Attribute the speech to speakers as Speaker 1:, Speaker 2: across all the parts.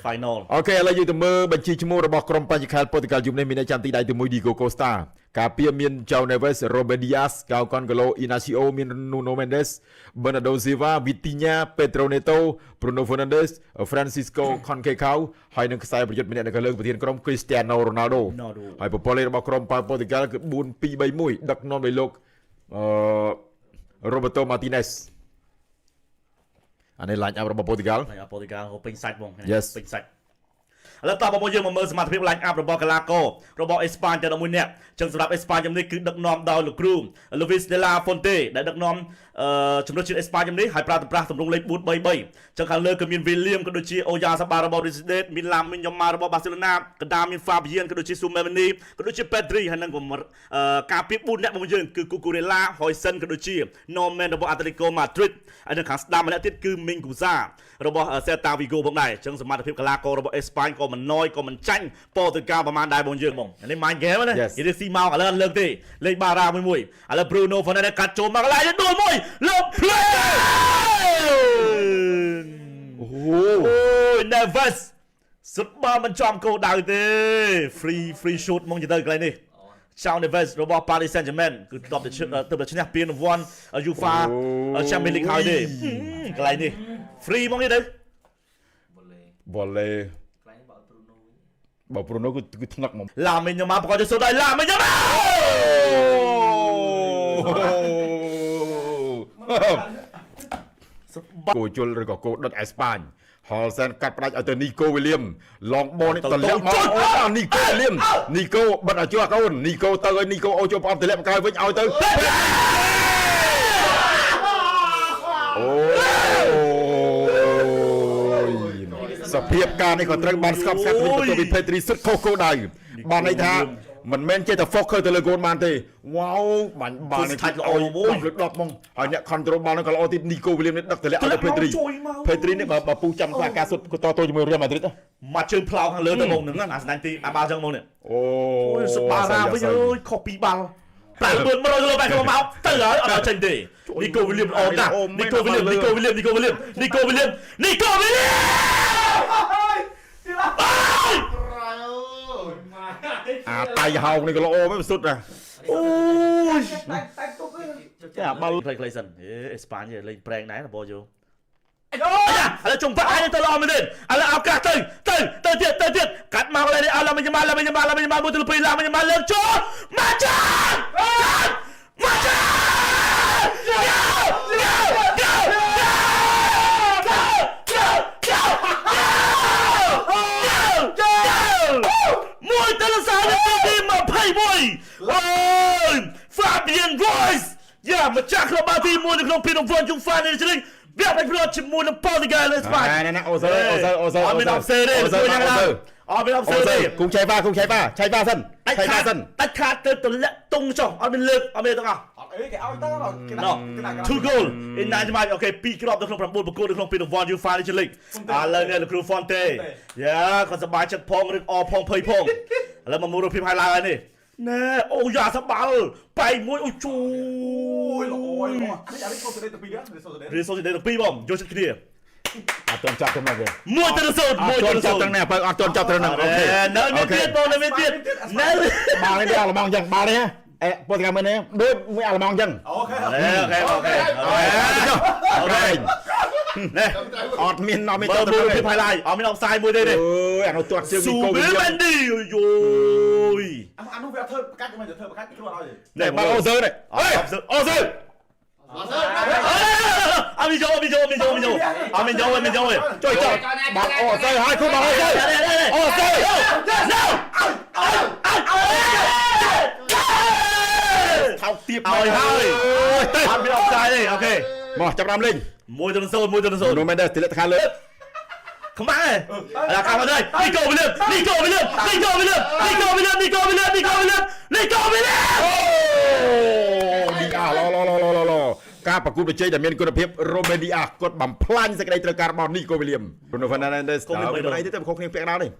Speaker 1: final
Speaker 2: អូខេឥឡូវយើងទៅមើលបញ្ជីឈ្មោះរបស់ក្រុមបញ្ញខែលប៉ូទុយហ្គាល់យប់នេះមានចាំទីដៃទី1 Diego Costa ការពារមាន João Neves Ruben Dias João Cancelo Inacio មាន Nuno Mendes Bernardo Silva Vitinha Pedro Neto Bruno Fernandes Francisco Conceição ហើយនឹងខ្សែប្រយុទ្ធម្នាក់នៅខាងលើប្រធានក្រុម Cristiano Ronaldo ហើយប្រព័ន្ធលេខរបស់ក្រុមប៉ូទុយហ្គាល់គឺ4-2-3-1ដឹកនាំដោយលោកRoberto Martinez អានេះឡាញអប់របស់ប៉ូទុយហ្គាល់
Speaker 1: ហើយប៉ូទុយហ្គាល់ពេញសាច់ហ្មង
Speaker 2: Yes
Speaker 1: ពេញសាច់ឥឡូវតបមកយើងមកមើលសមត្ថភាព line up របស់កាឡាកូរបស់អេស្ប៉ាញតែ11នាក់ចឹងសម្រាប់អេស្ប៉ាញជំនេះគឺដឹកនាំដោយលោកគ្រូ Luis de la Fuente ដែលដឹកនាំជំនួសជាតិអេស្ប៉ាញជំនេះហើយប្រើប្រាស់ទម្រង់លេខ 4-3-3 ចឹងខាងលើគឺមាន William ក៏ដូចជា Oyarzabal របស់ Real Sociedad មាន Lamine Yamal របស់ Barcelona កណ្ដាលមាន Fabian ក៏ដូចជា Tchouaméni ក៏ដូចជា Pedri ហើយនឹងការពារ4នាក់របស់យើងគឺ Cucurella Huijsen ក៏ដូចជា Norman របស់ Atletico Madrid ហើយនៅខាងស្ដាំម្នាក់ទៀតគឺ Mingueza របស់ Celta Vigo ផងដែរចឹងសមត្ថភាពកាឡាកូរបស់អេស្ប៉ាញក៏មិនណយក៏មិនចាញ់ប៉ូទុយហ្គាល់ប្រហែលដែរបងយើងបងនេះ mind game ណានិយាយស៊ីមកឥឡូវលើកទេលេខបារ៉ាមួយឥឡូវ Bruno Fernandes កាត់ចូលមកកន្លែងដួលមួយលោក play អូយ Neves សុទ្ធបើមិនចំគោលដៅទេ free shoot មកទៅកន្លែងនេះ João Neves របស់ Paris Saint-Germain គឺទើបតែឈ្នះពានរង្វាន់ UEFA Champions League ហើយទេកន្លែងនេះ free មកនេះទៅ
Speaker 2: volley បើ Bruno គឺថ្នឹកមក
Speaker 1: Lamine Yamal ប្រកបជាសុទ្ធហើយ Lamine Yamal
Speaker 2: គោជលឬក៏គោដុតអេស្ប៉ាញ Holsen កាត់ផ្ដាច់ឲ្យទៅ Nico William ឡងបលនេះតម្លាក់មក Nico William Nico បិទឲ្យជួកូន Nico ទៅឲ្យ Nico អូចូលប្រអប់តម្លាក់មកក្រៅវិញឲ្យទៅអូសភាពការនេះក៏ត្រូវបានស្កប់ស្កាត់វិញបន្ទាប់ពី Pedri សុទ្ធខុសគោលដៅបានន័យថាមិនមែនចេះតែ focus ទៅលើកូនបានទេវ៉ាវបាញ់បាល់នេះថាច់ល្អមួយលើក10មកហើយអ្នក control បាល់នោះក៏ល្អទៀត Nico William នេះដឹកតម្លាក់ឲ្យទៅ Pedri នេះបើពូចាំថាការសុទ្ធក៏តទៅជាមួយ Real Madrid
Speaker 1: មកជើងផ្លោខាងលើទៅមុខហ្នឹងអាស្ដាយទីបាល់ចឹងមុខនេះអូយសុបារ៉ាវិញអើយខុសពីបាល់តែលឿន100គីឡូម៉ែត្រមកទៅហើយអត់ចេញទេ Nico William ល្អណាស់ Nico William អាតៃហោងនេះក៏ល្អមែនសុទ្ធណាអូយតែទុកទេអាបាល់ខ្លីៗសិនអេស្ប៉ាញលេងប្រេងដែរបងយោឥឡូវចុងបាក់ហើយទៅល្អមែនទេឥឡូវឱកាសទៅទៀតកាត់មកលេងឲ្យឡាមីយ៉ាម៉ាល់មួយទៅ2ឡាមីយ៉ាម៉ាល់លើកចូលមកចាមួយទៅសានាទី21អូយ Fabian Ruiz យ៉ាម្ចាស់ក្លឹបបាល់ទី1នៅក្នុងពានរង្វាន់ UEFA Nations League វាបានប្រត់ជាមួយនឹងប៉ូទុយហ្គាល់លើស្ប៉ាញណែអូសើអត់មានអបសេទេអត់មានអបសេទេគង់ឆៃបាសិនដាច់ខាតទៅទម្លាក់តុងចុះអត់មានលើកអត់មានទាំងអស់អត់អីគេឲ្យទៅគេដាក់ 2 goal in 90 អូខេ2គ្រាប់នៅក្នុង9ប្រកួតនៅក្នុងពានរង្វាន់ UEFA Nations League ឥឡូវនេះលោកគ្រូ Fonte យ៉ាគាត់សប្បាយចិត្តផងឬអផងភ័យផងឥឡូវមកមើលរូបភាព highlight ហើយនេះណែអូយ៉ាសបាល់បែកមួយអូជួយល្អនេះអានេះ Sociedad ទៅ2ដែរ Sociedad ទៅ2បងយកចិត្តគ្នាអត់ទាន់ចាប់ទៅមកទេមួយទៅសូនទាំងនេះបើអត់ទាន់ចាប់ទៅនឹងអូខេនៅមានទៀតបងនៅមានទៀតណែបាល់នេះអាឡម៉ង់ចឹងបាល់នេះអេប៉ូទុយហ្គាល់មើលនេះដូចមួយអាឡម៉ង់ចឹងអូខេណែអត់មានទៅទៅភាព highlight អត់មាន offside មួយទេអើយអានោះទាត់ជើងនេះកូវីលមែនឌីយោយអានោះវាធ្វើប្រកាសមិនធ្វើប្រកាសខ្លួនឲ្យណែបាល់អូសើនេះអូសើអមីចូលជួយចុះបាល់អូសើហើយគូបាល់អូសើថោកទៀបហើយអត់មានអបសាយទេអូខេមកចាប់តាមលេង1-0 Nuno Mendes ទម្លាក់ទៅខាងលើខ្មាស់អាកាមកទៅNico William ការប្រកួតប្រជែងដែលមានគុណភាព Ruben Dias គាត់បំផ្លាញសេចក្តីត្រូវការរបស់ Nico William Bruno Fernandes ទៅអីទៅខុសគ្នាពាក់កណ្ដាលនេះ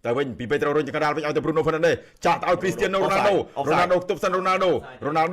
Speaker 1: តែវិញពីពេលត្រូវរុញចង្កណ្ដាលវិញឲ្យទៅ Bruno Fernandes ចាក់ទៅឲ្យ Cristiano Ronaldo ទប់សិន Ronaldo ទម្លាក់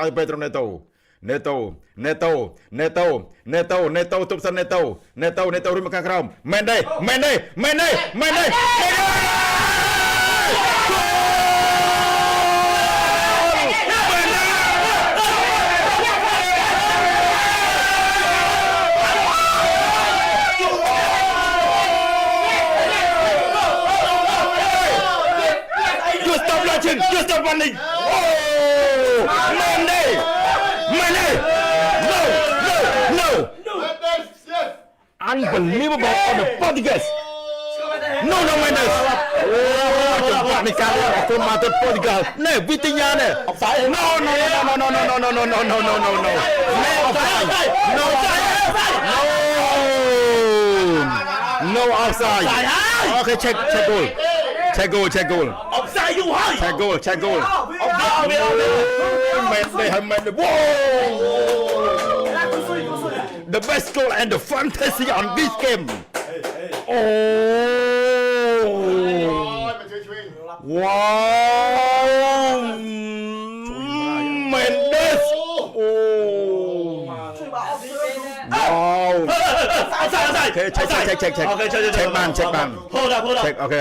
Speaker 1: ឲ្យ Pedro Neto
Speaker 2: Neto ទប់សិន Neto រួចមកខាងក្រោម Mendes You stop running. Oh, Mendes. No. Unbelievable on the Portuguese. No, Mendes. Oh, cepat ni kali aku mati Portugal. Ne, Vitinha ne. Offside. No. No offside. Okay, check goal. Check goal.
Speaker 1: Offside you high.
Speaker 2: Check goal. Mendes. Whoa! The best goal and the fantasy on this game. Oh! Wow! Mendes. Oh! Wow!
Speaker 1: Offside.
Speaker 2: Okay, check.
Speaker 1: Okay, check.
Speaker 2: Check man.
Speaker 1: Hold up.
Speaker 2: Check. Okay.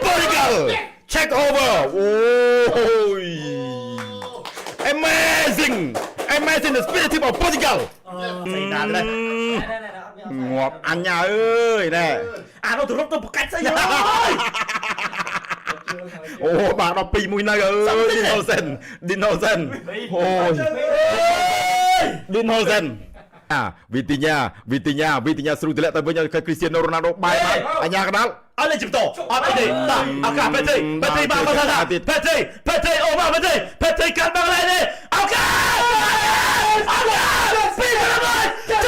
Speaker 2: Portugal. Check over. Oh! Amazing the spirit of Portugal. ងាប់អញអើយណែ
Speaker 1: អានោះទៅរត់ទៅប្រកាច់ស្អី
Speaker 2: អូបាទ12-1នៅអើយ Dinhosen អូយ Dinhosen វីទីញ៉ាស្រុកទម្លាក់ទៅវិញឲ្យ Cristiano Ronaldo បាយមកអញ្ញាកដាល់
Speaker 1: អត់លេចបន្តអត់អីទេតាឱកាសពេទ្រីបានមកថាពេទ្រីអូមកពេទ្រីកាត់មកឡើយទេឱកាសពីទៅមកចា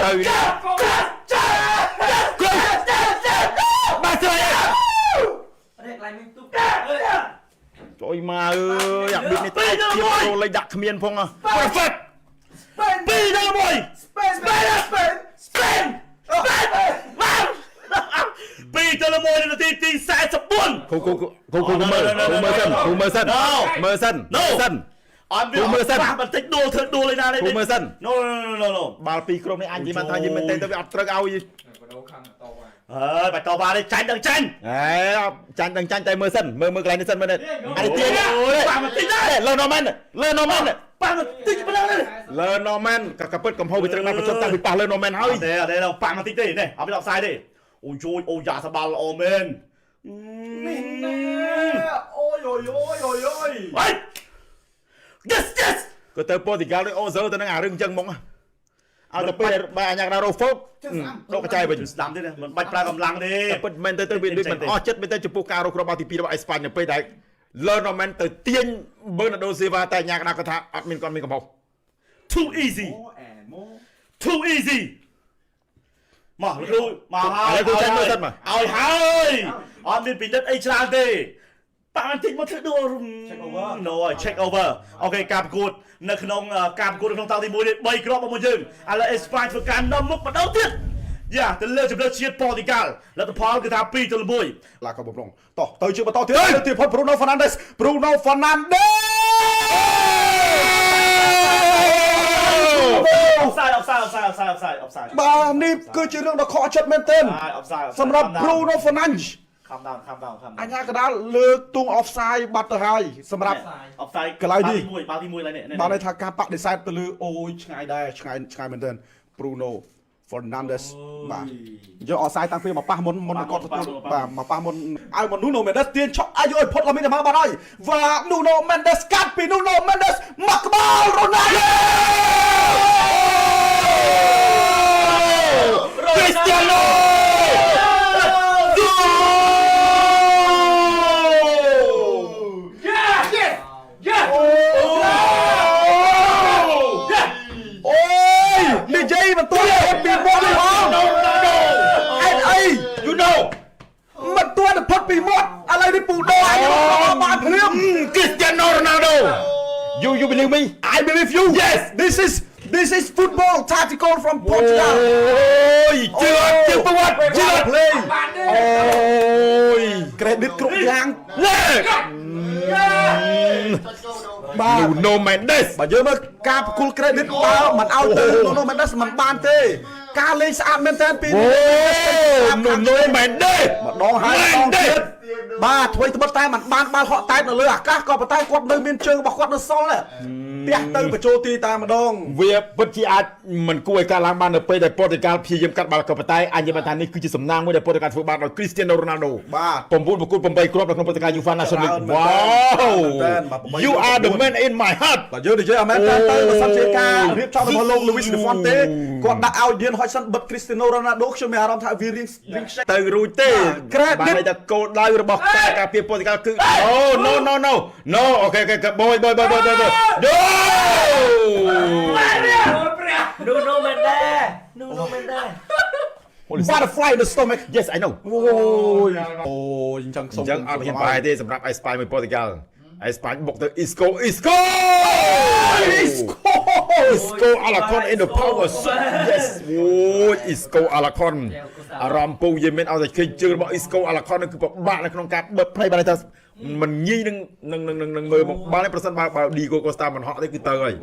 Speaker 1: ទៅបាត់ទៅជួយមកអើយអាប៊ីតនេះទៅជាប្រូលេខដាក់គ្មានផង perfect 2-1 Spain 2-1 នាទីទី44
Speaker 2: គូមើលសិន
Speaker 1: អត់មើលសិនបន្តិចដួលធ្វើដួលឯណាទេ
Speaker 2: គូមើលសិន
Speaker 1: No
Speaker 2: បាល់ពីរក្រុមនេះអញនិយាយបានថាយីមែនទេទៅវាអត់ត្រូវឲ្យ
Speaker 1: បាច់តវ៉ានេះចាញ់ដឹងចាញ់
Speaker 2: ហេចាញ់តែមើលសិនមើលកន្លែងនេះសិនមើលនេះអានេះទាញបាក់បន្តិចដែរលើ Norman
Speaker 1: បាក់បន្តិចប៉ុណ្ណឹងទេ
Speaker 2: លើ Norman ក៏ពិតកំហុសវាត្រូវបានបញ្ចុះតាំងពីប៉ះលើ Norman ហើយ
Speaker 1: អត់ទេបាក់បន្តិចទេនេះអត់មានអបសាយទេអូជួយអូយ៉ាសបាល់ល្អមែនអី Yes
Speaker 2: ក៏ទៅ Portugal ដូចអូសើទៅនឹងអារឿងអញ្ចឹងហ្មងឲ្យទៅពេលបើអញ្ញាកណារ៉ូហ្វូតដកកញ្ចៃវិញ
Speaker 1: ស្ដាំទេមិនបាច់ប្រើកម្លាំងទេ
Speaker 2: ពិតមែនទៅវាមិនអស់ចិត្តមែនទៅចំពោះការរកគ្រាប់បាល់ទី2របស់អេស្ប៉ាញនៅពេលដែល Lernomen ទៅទាញ Bernardo Silva តែអញ្ញាកណាគាត់ថាអត់មានកំហុស
Speaker 1: Too easy មកលោកមកហើយឲ្យហើយអត់មានពិនិត្យអីច្រើនទេប៉ាបន្តិចមកធ្វើដួល No check over អូខេការប្រកួតនៅក្នុងការប្រកួតក្នុងតោទី1នេះ3គ្រាប់របស់យើងឥឡូវអេស្ប៉ាញធ្វើការនាំមុខម្ដងទៀតយ៉ាទៅលើជម្រើសជាតិ Portugal លទ្ធផលគឺថា2-1ឡាកបំរុងតោះទៅជាបន្តទៀតទីផុត Bruno Fernandes offside
Speaker 3: បាទនេះគឺជារឿងដ៏ខកចិត្តមែនទែនសម្រាប់ Bruno Fernandes
Speaker 1: ខំដោន
Speaker 3: អញ្ញាកដាលលើកទូង offside បាត់ទៅហើយសម្រាប់
Speaker 1: offside
Speaker 3: កន្លែងនេះ
Speaker 1: បាល់ទី1ឡើយនេះ
Speaker 3: បានន័យថាការបដិសេធទៅលើអូយឆ្ងាយដែរឆ្ងាយមែនទែន Bruno Fernandes បាទយក offside តាំងពីមកប៉ះមុនគាត់ទទួលបាទមកប៉ះមុនឲ្យមក Nuno Mendes ទាញឆក់ឲ្យផុតឡាមីនមកបានហើយវ៉ា Nuno Mendes កាត់ពី Nuno Mendes មកក្បាល Ronaldo
Speaker 1: Cristiano
Speaker 2: Cristiano Ronaldo You believe me
Speaker 3: I believe you
Speaker 2: Yes
Speaker 3: This is This is football tactical from Portugal
Speaker 2: ជឿអត់ជឿប្រវត្តិជឿអត់
Speaker 3: play
Speaker 2: អូយ
Speaker 3: credit គ្រប់យ៉ាង
Speaker 2: ណែ
Speaker 3: បាទ
Speaker 2: Nuno Mendes
Speaker 3: បើយើងមើលការប្រគល់ credit បើមិនឲ្យទៅ Nuno Mendes មិនបានទេការលេងស្អាតមែនទែនពី
Speaker 2: Nuno Mendes
Speaker 3: ម្ដងហើយម្ដងទៀតបាទធ្វើត្បិតតែមិនបានបាល់ហក់តែនៅលើអាកាសក៏ប៉ុន្តែគាត់នៅមានជើងរបស់គាត់នៅសល់ផ្ទះទៅបញ្ចូលទីតែម្ដង
Speaker 2: វាពិតជាអាចមិនគួរឲ្យកើតឡើងបាននៅពេលដែលប៉ូទុយហ្គាល់ព្យាយាមកាត់បាល់ក៏ប៉ុន្តែអញ្ញបានថានេះគឺជាសំណាងមួយដែលប៉ូទុយហ្គាល់ធ្វើបានដោយ Cristiano Ronaldo
Speaker 3: បាទ
Speaker 2: 9ប្រកួត8គ្រាប់នៅក្នុងព្រឹត្តិការណ៍ UEFA Nations League Wow You are the man in my heart
Speaker 3: បើយើងនិយាយអាមែនតើទៅបើសិនជាការរៀបចំរបស់លោក Luis de Fonte គាត់ដាក់ឲ្យយើងហុចសិនបិទ Cristiano Ronaldo ខ្ញុំមានអារម្មណ៍ថាវារៀងខ្ចី
Speaker 2: ទៅរួចទេ
Speaker 3: Credit
Speaker 2: បានតែគោលដៅរបស់ការពារប៉ូទុយហ្គាល់គឺ No អូខេបយ
Speaker 1: Nuno Mendes
Speaker 3: Butterfly in the stomach
Speaker 2: Yes I know
Speaker 3: អូយអញ្ចឹងសុំ
Speaker 2: អញ្ចឹងអត់មានបាយទេសម្រាប់អេស្ប៉ាញមួយប៉ូទុយហ្គាល់អេស្ប៉ាញបុកទៅ Isco Alacon in the power Yes អូយ Isco Alacon អារម្មណ៍ពូយមានឲ្យតែឃើញជើងរបស់ Isco Alacon គឺពិបាកនៅក្នុងការបិទផ្នែកបានថាមិនងាយនឹងមើលមកបានទេប្រសិនបើ Diego Costa មិនហក់ទេគឺទៅហើយ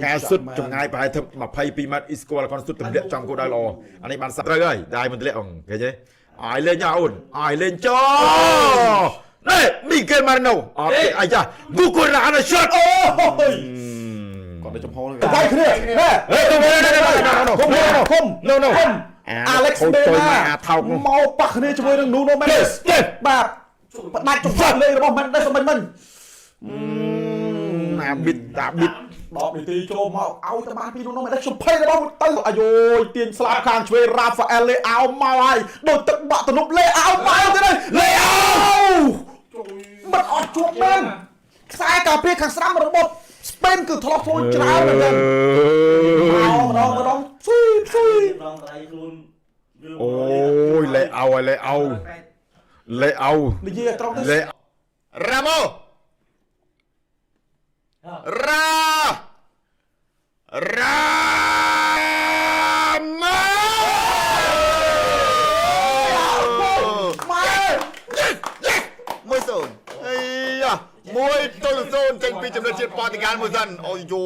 Speaker 2: ការសុទ្ធចម្ងាយប្រហែល22ម៉ែត្រ Isco Alacon សុទ្ធទម្លាក់ចំគោលដៅល្អអានេះបានសាប់ត្រូវហើយតែមិនទម្លាក់អង្គឃើញទេឲ្យលេងអូនឲ្យលេងចោនេះ Miguel Marino អត់ទេអាយ៉ា Google on a shot
Speaker 3: អូយគាត់ទៅចំហហ្នឹងបាយគ្នាណែ
Speaker 2: No
Speaker 3: Alex Bena
Speaker 2: ថោកនោះ
Speaker 3: មកប៉ះគ្នាជាមួយនឹង Nuno Mendes បាទផ្ដាច់ចំហលេងរបស់ Mendes មិន
Speaker 2: តាប៊ីត
Speaker 3: 10នាទីចូលមកឲ្យទៅបានពី Nuno Mendes ជំភ័យរបស់ទៅអាយយទាញស្លាប់ខាងឆ្វេង Rafael Leao មកហើយដូចទឹកបក់ទំនប់ Leao មកទៅនេះ Leao មិនអត់ជួបមែនខ្សែការពារខាងស្ដាំរបស់ Spain គឺធ្លាប់ធ្វើច្រើនមែនទេម្ដងស៊ុយ
Speaker 2: អូយ Leao
Speaker 3: និយាយត្រង់ទៅ
Speaker 2: Ramoមួយសូនអីយ៉ាមួយទល់សូនចេញពីចំណុចជាតិប៉ូទុយហ្គាល់មួយសិនអូយយូ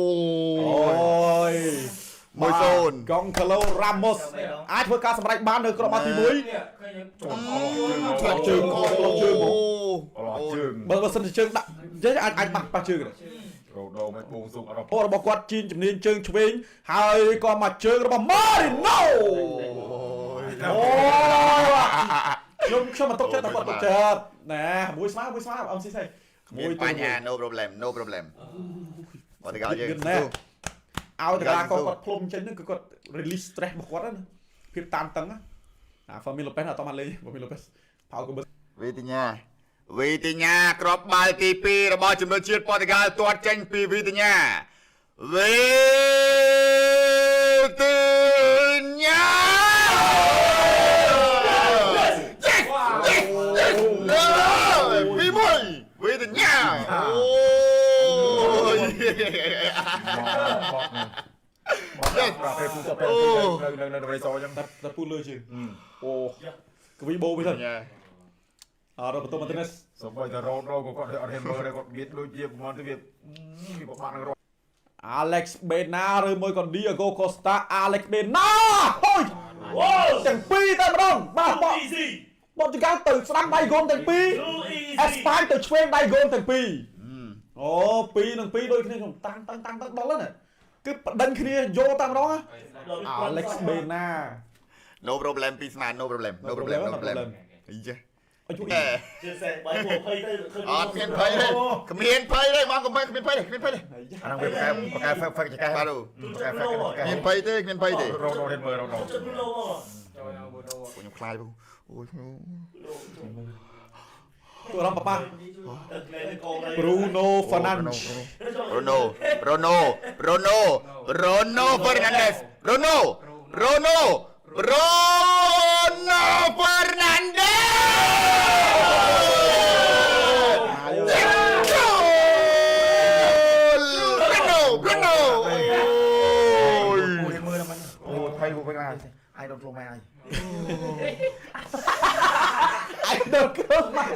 Speaker 2: មួយសូនក
Speaker 3: Gonzalo Ramos អាចធ្វើការសម្រេចបាននៅក្របបាល់ទី1ឆ្លាក់ជើងបើសិនជាជើងដាក់និយាយអាចបាក់ប៉ះជើងរោដោមិនបូងសុករបស់គាត់ជីនជំនាញជើងឆ្វេងហើយក៏មកជើងរបស់ Marino ខ្ញុំមិនទុកចិត្តតែគាត់ទុកចិត្តណាមួយស្មើអមស៊ីសេ
Speaker 2: មួយបញ្ហា no problem ប៉ូទុយហ្គាល់យើង
Speaker 3: ឲ្យតែគាត់ផ្លុំចេញហ្នឹងគឺគាត់ release stress របស់គាត់ណាភាពតានតឹងណា Fermin Lopez អត់តបានលេង Fermin Lopez ផៅក៏បិទ
Speaker 2: វីទីញ៉ាក្របបាល់ទី2របស់ជំនឿជាតិប៉ូទុយហ្គាល់ទាត់ចេញពីវីទីញ៉ាវីទីញ៉ា
Speaker 3: តែពូលើជើងអូកវីបូវិញទៅអត់បន្ទប់ម៉ាទីនេសសូម្បីតែរ៉ូដោក៏គាត់អត់ហ៊ានមើលដែរគាត់មានដូចជាប្រហែលទៅវាពិបាកនឹងរត់ Alex Bena ឬមួយក៏ Diego Costa Alex Bena អូយទាំងពីរតែម្ដងបាទបោះចង្កៅទៅស្ដាំដៃហ្គោលទាំងពីរអេស្ប៉ាញទៅឆ្វេងដៃហ្គោលទាំងពីរអូ2 នឹង 2ដូចគ្នាខ្ញុំតាំងដល់ហ្នឹងគឺបដិញគ្នាយកតែម្ដង Alex Bena
Speaker 2: No problem ពីស្មាន No problem អីចេះ
Speaker 1: ជាសេះបាយពួកភ័យទៅ
Speaker 2: អត់មានភ័យទេគ្មានភ័យទេមកកុំភ័យគ្មានភ័យទេអាហ្នឹងវាប្រកែ fake ចកែបាទមានភ័យទេគ្មានភ័យទេរោហេតុមើលរោខ្ញុំខ្លាចអូយ
Speaker 3: ទូរំប៉ា Bruno Fernandes
Speaker 2: Bruno Fernandes រត់ខ្លួនម៉ែហើយ
Speaker 3: ไอ้เดินเครื่องมา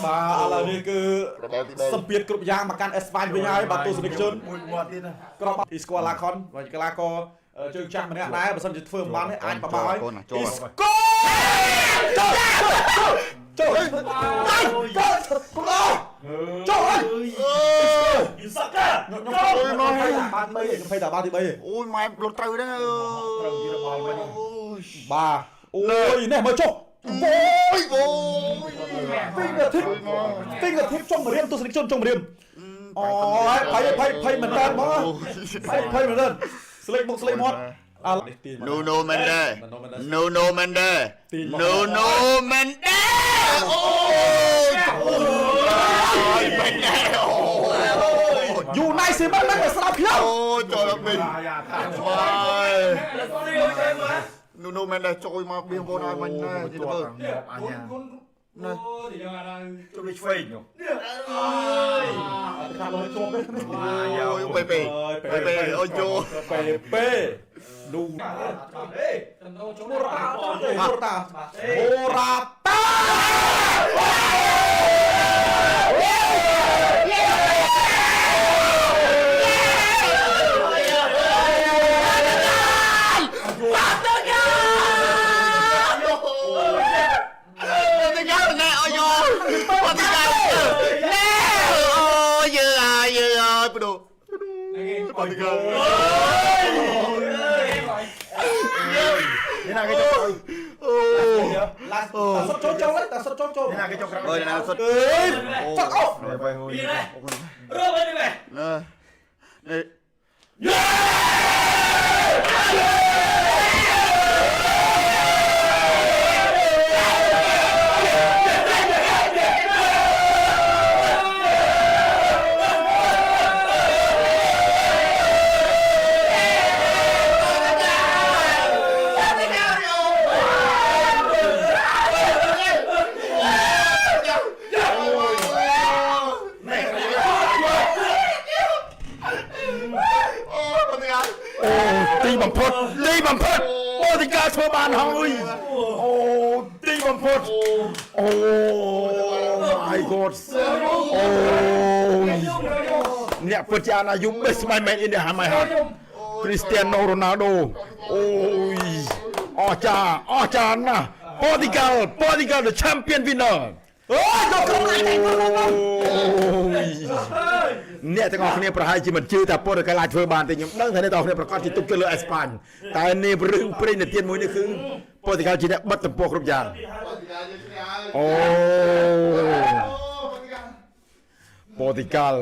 Speaker 3: បាទឥឡូវនេះគឺសម្ពាធគ្រប់យ៉ាងមកកាន់អេស្ប៉ាញវិញហើយបាទទស្សនិកជន
Speaker 2: មួយមាត់ទៀតណា
Speaker 3: ក្រុមអ៊ីស្កូឡាខុនហើយកីឡាករជើងចាស់ម្នាក់ដែរបើសិនជាធ្វើមិនបានអាចបបឲ្យអ៊ីស្កូចូលចូល
Speaker 1: យូសាកា
Speaker 3: ខ្ញុំបានទី3ខ្ញុំភ័យតែបានទី3
Speaker 4: អូយម៉ែរត់ត្រូវហ្នឹង
Speaker 2: ត្រូវទីរបស់វិញ
Speaker 3: បាទអូយនេះមើលចុះ
Speaker 4: អូយអូយ
Speaker 3: finger tip ចុងម្រាមទស្សនិកជនចុងម្រាមអូយភ័យមែនតើបងភ័យមែនតើស្លេកមុខស្លេកមាត់អានេះទី
Speaker 4: Nuno Mendes Nuno Mendes Nuno Mendes អូយមិនដែរអូយ
Speaker 3: យូណៃស៊ីមិនមិនស្ដាប់ខ្ញុំ
Speaker 4: អូយចូលវិញ
Speaker 2: យ៉ាថា
Speaker 4: Nuno Mendes ចូលមកបៀងបងឲ្យមិញណាទីទៅ
Speaker 2: អញ្ញា
Speaker 4: ណា
Speaker 2: ជួយវាឆ្វេងនោះ
Speaker 3: ខាងលើជាប់ទេ
Speaker 4: អូយពេអូយចូល
Speaker 3: ពេនូមូរ៉ាតា
Speaker 2: នេះណាគេចុក
Speaker 3: ឡាសុតចូលតាសុតចូល
Speaker 2: នេះណាគេចុកក្រោយ
Speaker 4: អើយណាសុត
Speaker 3: អើយចុកអូ
Speaker 2: បែហូយ
Speaker 1: រើไปนี่แหละ
Speaker 4: ណា
Speaker 2: ទីបំផុតអូទីការធ្វើបានហើយអូទីបំផុតអូ my god អូអ្នកពិតជាអាយុ best man in the my heart Cristiano Ronaldo អូយអស្ចារ្យណាស់ Portugal the champion winner
Speaker 3: អូយចូលក្រុមណាតែក្រុមណា
Speaker 2: អ្នកទាំងអស់គ្នាប្រហែលជាមិនជឿថាពលរដ្ឋអាចធ្វើបានទេខ្ញុំដឹងថាអ្នកទាំងអស់គ្នាប្រកាសជាទុកចិត្តលើអេស្ប៉ាញតែនេះរឿងព្រេងនិទានមួយនេះគឺពលរដ្ឋជាអ្នកបិទទំព័រគ្រប់យ៉ាងអូពលរដ្ឋ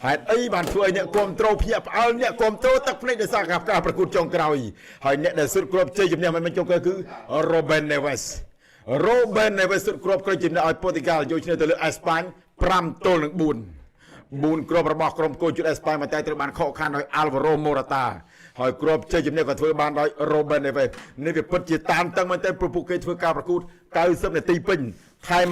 Speaker 2: ហេតុអីបានធ្វើឲ្យអ្នកគ្រប់ត្រូលភ្ញាក់ផ្អើលអ្នកគ្រប់ត្រូលទឹកភ្នែកដោយសារការប្រកួតចុងក្រោយហើយអ្នកដែលសុទ្ធគ្រប់ជ័យជំនះមិនចុងក្រោយគឺ Ruben Neves សុទ្ធគ្រប់ជ័យជំនះឲ្យពលរដ្ឋយកឈ្នះទៅលើអេស្ប៉ាញ5-4 គ្រាប់របស់ក្រុមគោលជុតអេស្ប៉ាញមកតែត្រូវបានខកខានដោយ Alvaro Morata ហើយគ្រាប់ជ័យជំនះក៏ធ្វើបានដោយ Ruben Neves នេះវាពិតជាតានតឹងមែនទែនព្រោះពួកគេធ្វើការប្រកួត90នាទីពេញថែម